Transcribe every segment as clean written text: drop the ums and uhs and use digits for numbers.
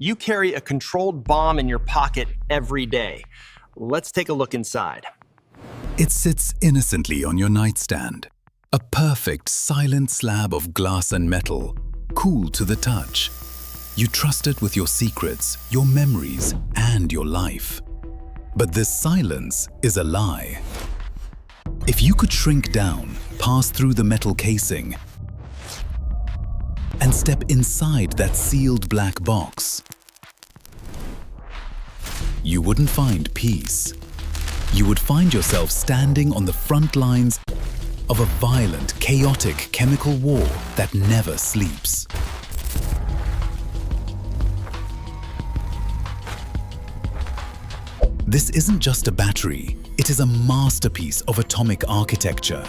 You carry a controlled bomb in your pocket every day. Let's take a look inside. It sits innocently on your nightstand. A perfect, silent slab of glass and metal, cool to the touch. You trust it with your secrets, your memories, and your life. But this silence is a lie. If you could shrink down, pass through the metal casing, and step inside that sealed black box, you wouldn't find peace. You would find yourself standing on the front lines of a violent, chaotic chemical war that never sleeps. This isn't just a battery, it is a masterpiece of atomic architecture.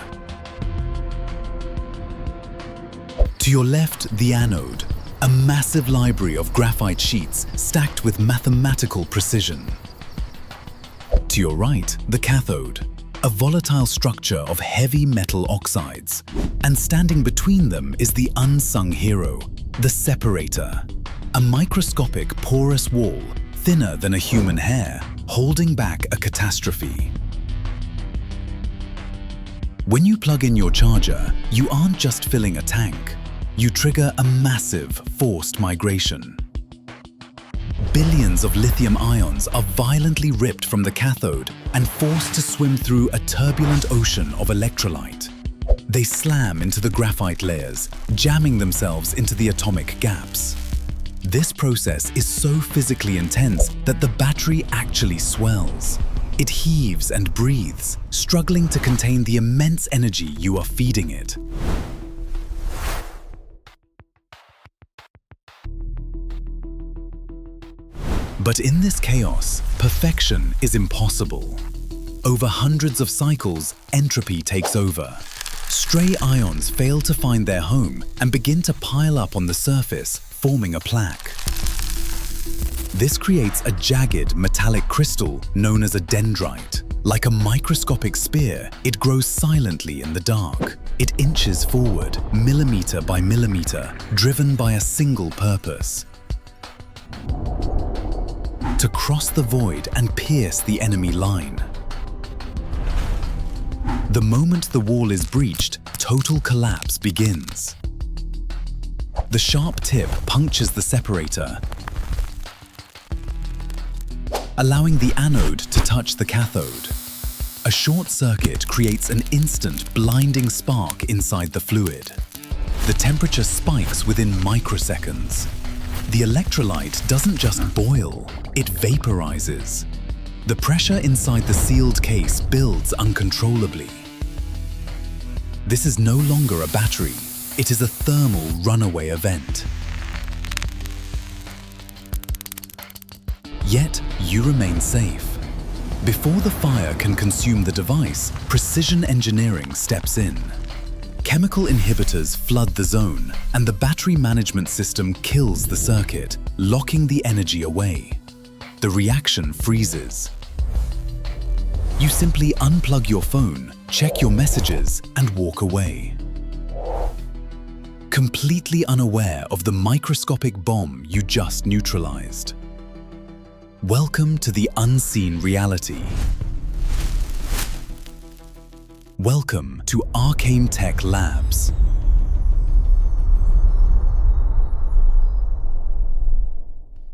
To your left, the anode, a massive library of graphite sheets stacked with mathematical precision. To your right, the cathode, a volatile structure of heavy metal oxides. And standing between them is the unsung hero, the separator, a microscopic porous wall, thinner than a human hair, holding back a catastrophe. When you plug in your charger, you aren't just filling a tank. You trigger a massive, forced migration. Billions of lithium ions are violently ripped from the cathode and forced to swim through a turbulent ocean of electrolyte. They slam into the graphite layers, jamming themselves into the atomic gaps. This process is so physically intense that the battery actually swells. It heaves and breathes, struggling to contain the immense energy you are feeding it. But in this chaos, perfection is impossible. Over hundreds of cycles, entropy takes over. Stray ions fail to find their home and begin to pile up on the surface, forming a plaque. This creates a jagged metallic crystal known as a dendrite. Like a microscopic spear, it grows silently in the dark. It inches forward, millimeter by millimeter, driven by a single purpose: to cross the void and pierce the enemy line. The moment the wall is breached, total collapse begins. The sharp tip punctures the separator, allowing the anode to touch the cathode. A short circuit creates an instant, blinding spark inside the fluid. The temperature spikes within microseconds. The electrolyte doesn't just boil, it vaporizes. The pressure inside the sealed case builds uncontrollably. This is no longer a battery, it is a thermal runaway event. Yet, you remain safe. Before the fire can consume the device, precision engineering steps in. Chemical inhibitors flood the zone, and the battery management system kills the circuit, locking the energy away. The reaction freezes. You simply unplug your phone, check your messages, and walk away, completely unaware of the microscopic bomb you just neutralized. Welcome to the unseen reality. Welcome to Arcane Tech Labs.